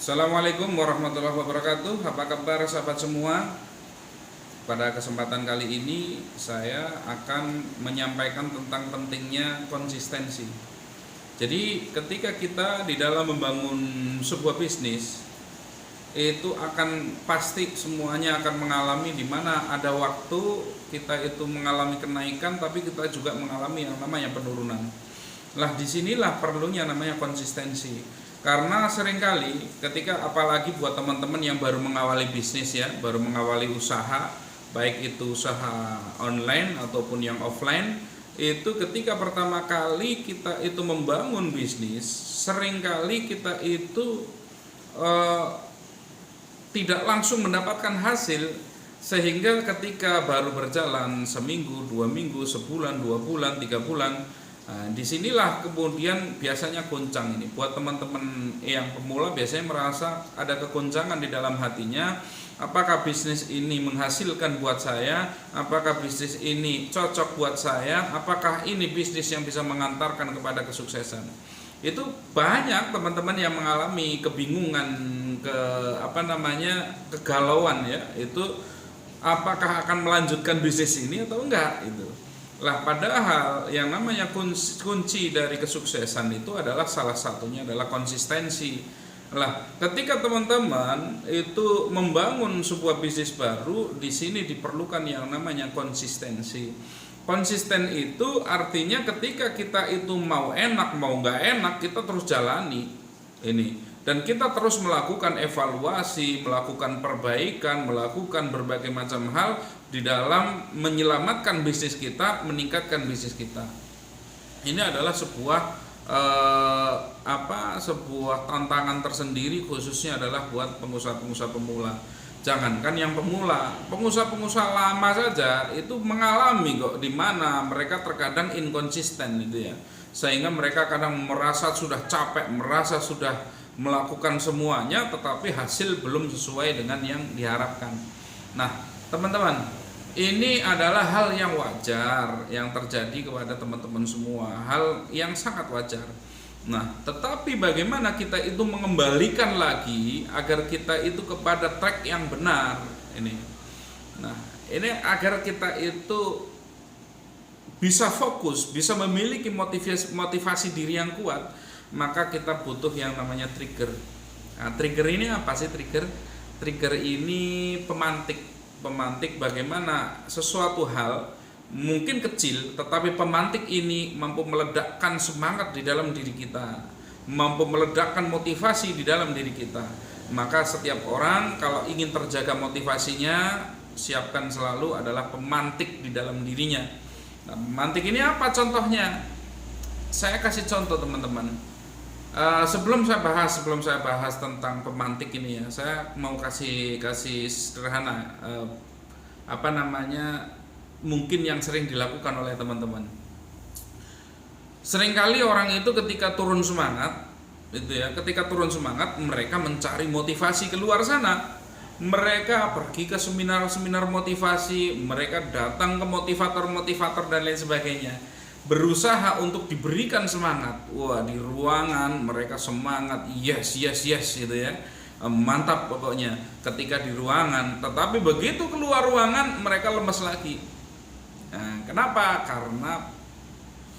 Assalamualaikum warahmatullahi wabarakatuh. Apa kabar sahabat semua? Pada kesempatan kali ini saya akan menyampaikan tentang pentingnya konsistensi. Jadi ketika kita di dalam membangun sebuah bisnis, itu akan pasti semuanya akan mengalami di mana ada waktu kita itu mengalami kenaikan, tapi kita juga mengalami yang namanya penurunan. Lah disinilah perlunya namanya konsistensi. Karena seringkali ketika apalagi buat teman-teman yang baru mengawali bisnis ya, baru mengawali usaha, baik itu usaha online ataupun yang offline, itu ketika pertama kali kita itu membangun bisnis, seringkali kita itu eh, tidak langsung mendapatkan hasil, sehingga ketika baru berjalan seminggu, 2 minggu, sebulan, 2 bulan, 3 bulan, nah, disinilah kemudian biasanya goncang ini. Buat teman-teman yang pemula biasanya merasa ada kegoncangan di dalam hatinya. Apakah bisnis ini menghasilkan buat saya? Apakah bisnis ini cocok buat saya? Apakah ini bisnis yang bisa mengantarkan kepada kesuksesan? Itu banyak teman-teman yang mengalami kebingungan, kegalauan ya. Itu apakah akan melanjutkan bisnis ini atau enggak itu. Lah padahal yang namanya kunci dari kesuksesan itu adalah salah satunya adalah konsistensi. Lah ketika teman-teman itu membangun sebuah bisnis baru, di sini diperlukan yang namanya konsistensi. Konsisten itu artinya ketika kita itu mau enak mau nggak enak kita terus jalani ini. Dan kita terus melakukan evaluasi, melakukan perbaikan, melakukan berbagai macam hal di dalam menyelamatkan bisnis kita, meningkatkan bisnis kita. Ini adalah sebuah tantangan tersendiri, khususnya adalah buat pengusaha-pengusaha pemula. Jangankan yang pemula, pengusaha-pengusaha lama saja itu mengalami kok, di mana mereka terkadang inkonsisten gitu ya. Sehingga mereka kadang merasa sudah capek, merasa sudah melakukan semuanya, tetapi hasil belum sesuai dengan yang diharapkan. Nah, teman-teman, ini adalah hal yang wajar yang terjadi kepada teman-teman semua, hal yang sangat wajar. Nah, tetapi bagaimana kita itu mengembalikan lagi agar kita itu kepada track yang benar ini. Nah, ini agar kita itu bisa fokus, bisa memiliki motivasi diri yang kuat, maka kita butuh yang namanya trigger. Nah, trigger ini apa sih trigger? Trigger ini pemantik bagaimana sesuatu hal mungkin kecil, tetapi pemantik ini mampu meledakkan semangat di dalam diri kita, mampu meledakkan motivasi di dalam diri kita. Maka setiap orang kalau ingin terjaga motivasinya, siapkan selalu adalah pemantik di dalam dirinya. Nah, pemantik ini apa contohnya? Saya kasih contoh teman-teman. Sebelum saya bahas tentang pemantik ini ya, saya mau kasih sederhana mungkin yang sering dilakukan oleh teman-teman. Seringkali orang itu ketika turun semangat ketika turun semangat mereka mencari motivasi keluar sana. Mereka pergi ke seminar-seminar motivasi, mereka datang ke motivator-motivator dan lain sebagainya, berusaha untuk diberikan semangat. Wah, di ruangan mereka semangat, yes gitu ya, mantap pokoknya ketika di ruangan. Tetapi begitu keluar ruangan mereka lemes lagi. Nah, kenapa? Karena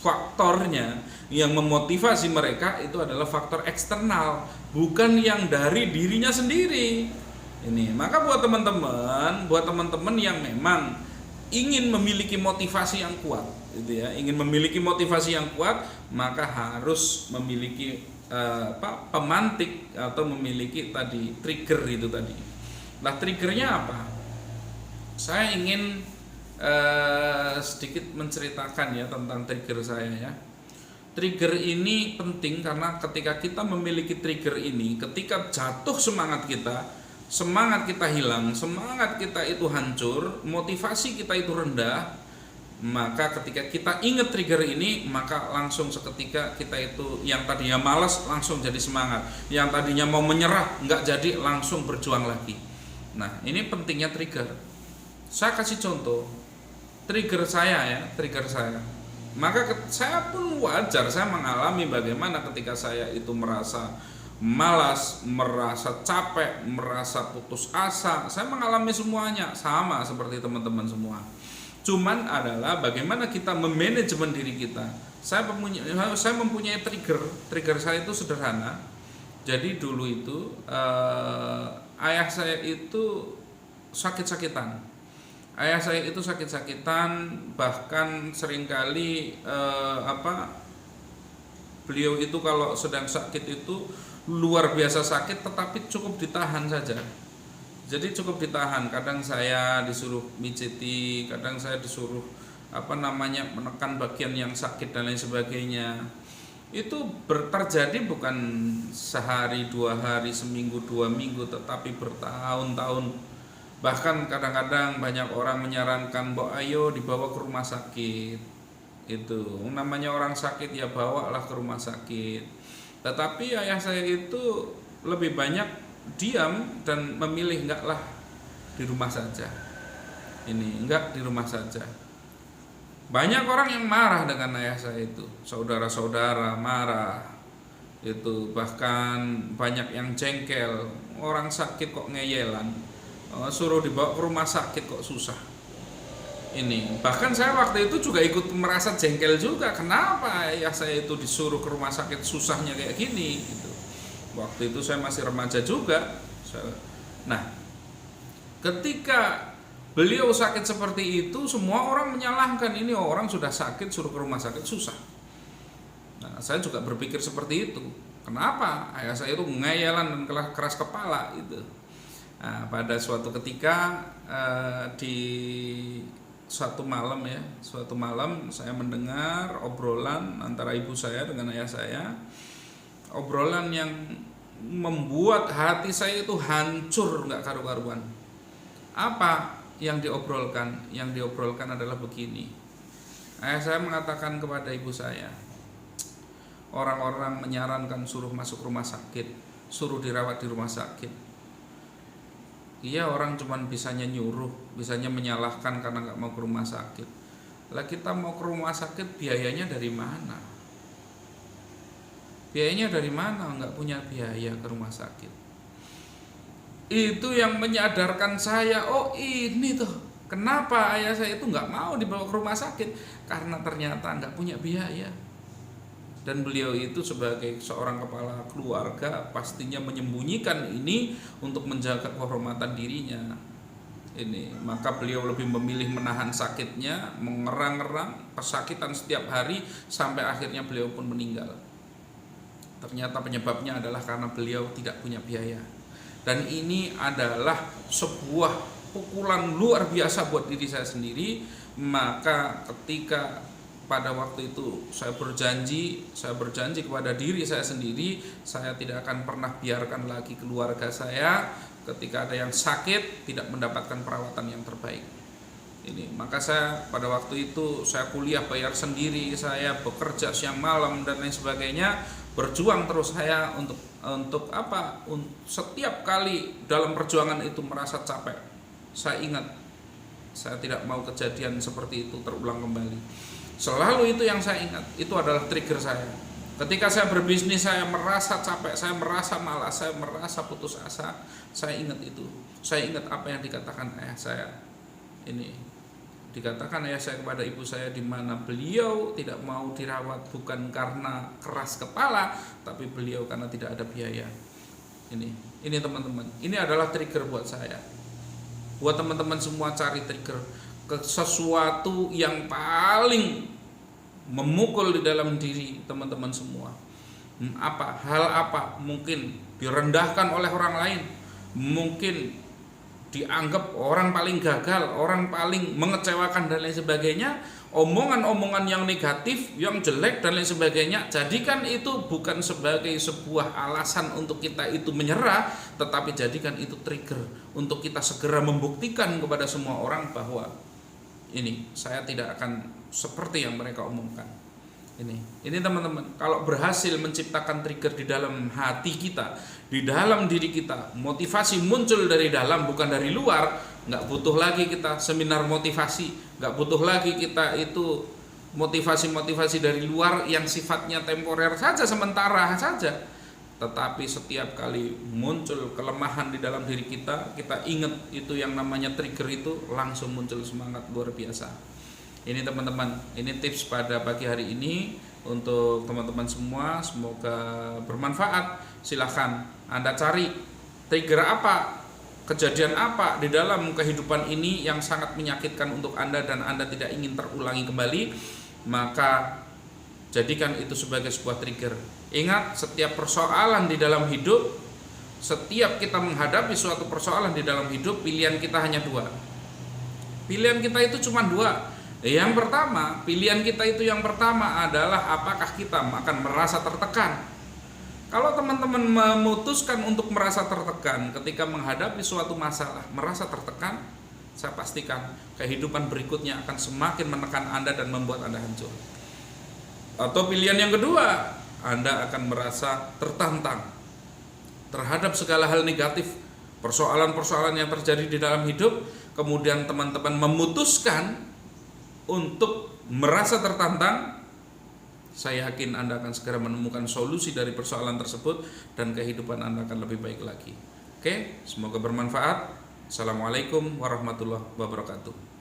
faktornya yang memotivasi mereka itu adalah faktor eksternal, bukan yang dari dirinya sendiri. Ini maka buat teman-teman yang memang ingin memiliki motivasi yang kuat, gitu ya, ingin memiliki motivasi yang kuat, maka harus memiliki pemantik atau memiliki tadi trigger itu tadi. Nah, triggernya apa? Saya ingin sedikit menceritakan ya tentang trigger saya ya. Trigger ini penting karena ketika kita memiliki trigger ini, ketika jatuh semangat kita hilang, semangat kita itu hancur, motivasi kita itu rendah, maka ketika kita ingat trigger ini, maka langsung seketika kita itu yang tadinya malas langsung jadi semangat, yang tadinya mau menyerah nggak jadi langsung berjuang lagi. Nah, ini pentingnya trigger. Saya kasih contoh trigger saya. Maka saya pun wajar, saya mengalami bagaimana ketika saya itu merasa malas, merasa capek, merasa putus asa. Saya mengalami semuanya sama seperti teman-teman semua. Cuman adalah bagaimana kita memanajemen diri kita. Saya mempunyai trigger saya itu sederhana. Jadi dulu itu ayah saya itu sakit-sakitan. Bahkan seringkali beliau itu kalau sedang sakit itu luar biasa sakit, tetapi cukup ditahan saja. Jadi cukup ditahan. Kadang saya disuruh mijiti, kadang saya disuruh menekan bagian yang sakit dan lain sebagainya. Itu terjadi bukan sehari, 2 hari, seminggu, 2 minggu, tetapi bertahun-tahun. Bahkan kadang-kadang banyak orang menyarankan, ayo dibawa ke rumah sakit. Itu namanya orang sakit ya bawalah ke rumah sakit. Tetapi ayah saya itu lebih banyak diam dan memilih enggak di rumah saja. Enggak di rumah saja. Banyak orang yang marah dengan ayah saya itu, saudara-saudara marah, itu bahkan banyak yang jengkel, orang sakit kok ngeyelan, suruh dibawa ke rumah sakit kok susah. Bahkan saya waktu itu juga ikut merasa jengkel juga, kenapa ayah saya itu disuruh ke rumah sakit susahnya kayak gini gitu. Waktu itu saya masih remaja juga. Nah, ketika beliau sakit seperti itu, semua orang menyalahkan, ini orang sudah sakit suruh ke rumah sakit susah. Nah, saya juga berpikir seperti itu. Kenapa ayah saya itu ngeyelan dan keras kepala itu. Nah, pada suatu ketika di suatu malam saya mendengar obrolan antara ibu saya dengan ayah saya. Obrolan yang membuat hati saya itu hancur nggak karu-karuan. Apa yang diobrolkan? Yang diobrolkan adalah begini. Ayah saya mengatakan kepada ibu saya, orang-orang menyarankan suruh masuk rumah sakit, suruh dirawat di rumah sakit. Iya, orang cuman bisanya nyuruh, bisanya menyalahkan karena nggak mau ke rumah sakit. Lah kita mau ke rumah sakit biayanya dari mana? Biayanya dari mana? Nggak punya biaya ke rumah sakit. Itu yang menyadarkan saya, oh ini tuh kenapa ayah saya itu nggak mau dibawa ke rumah sakit, karena ternyata nggak punya biaya. Dan beliau itu sebagai seorang kepala keluarga pastinya menyembunyikan ini untuk menjaga kehormatan dirinya. Maka beliau lebih memilih menahan sakitnya, mengerang-erang kesakitan setiap hari sampai akhirnya beliau pun meninggal. Ternyata penyebabnya adalah karena beliau tidak punya biaya. Dan ini adalah sebuah pukulan luar biasa buat diri saya sendiri. Maka ketika pada waktu itu saya berjanji kepada diri saya sendiri, saya tidak akan pernah biarkan lagi keluarga saya ketika ada yang sakit tidak mendapatkan perawatan yang terbaik. Maka saya pada waktu itu saya kuliah bayar sendiri, saya bekerja siang malam dan lain sebagainya, berjuang terus saya untuk setiap kali dalam perjuangan itu merasa capek. Saya ingat, saya tidak mau kejadian seperti itu terulang kembali. Selalu itu yang saya ingat, itu adalah trigger saya. Ketika saya berbisnis, saya merasa capek, saya merasa malas, saya merasa putus asa. Saya ingat itu. Saya ingat apa yang dikatakan ayah saya. Dikatakan ayah saya kepada ibu saya, di mana beliau tidak mau dirawat bukan karena keras kepala, tapi beliau karena tidak ada biaya. Ini teman-teman, ini adalah trigger buat saya. Buat teman-teman semua, cari trigger ke sesuatu yang paling memukul di dalam diri teman-teman semua. Hal apa? Mungkin direndahkan oleh orang lain, mungkin dianggap orang paling gagal, orang paling mengecewakan dan lain sebagainya, omongan-omongan yang negatif, yang jelek dan lain sebagainya. Jadikan itu bukan sebagai sebuah alasan untuk kita itu menyerah, tetapi jadikan itu trigger untuk kita segera membuktikan kepada semua orang bahwa saya tidak akan seperti yang mereka omongkan. Ini teman-teman, kalau berhasil menciptakan trigger di dalam hati kita, di dalam diri kita, motivasi muncul dari dalam bukan dari luar, nggak butuh lagi kita seminar motivasi, nggak butuh lagi kita itu motivasi dari luar yang sifatnya temporer saja, sementara saja. Tetapi setiap kali muncul kelemahan di dalam diri kita, kita ingat itu yang namanya trigger itu, langsung muncul semangat luar biasa. Ini teman-teman, ini tips pada pagi hari ini untuk teman-teman semua, semoga bermanfaat. Silahkan Anda cari trigger apa, kejadian apa di dalam kehidupan ini yang sangat menyakitkan untuk Anda dan Anda tidak ingin terulangi kembali, maka jadikan itu sebagai sebuah trigger. Ingat, setiap persoalan di dalam hidup, setiap kita menghadapi suatu persoalan di dalam hidup, pilihan kita hanya dua. Pilihan kita itu cuma dua. Yang pertama, pilihan kita itu yang pertama adalah apakah kita akan merasa tertekan. Kalau teman-teman memutuskan untuk merasa tertekan ketika menghadapi suatu masalah, merasa tertekan, saya pastikan kehidupan berikutnya akan semakin menekan Anda dan membuat Anda hancur. Atau pilihan yang kedua, Anda akan merasa tertantang terhadap segala hal negatif, persoalan-persoalan yang terjadi di dalam hidup, kemudian teman-teman memutuskan untuk merasa tertantang. Saya yakin Anda akan segera menemukan solusi dari persoalan tersebut dan kehidupan Anda akan lebih baik lagi. Oke, semoga bermanfaat. Assalamualaikum warahmatullahi wabarakatuh.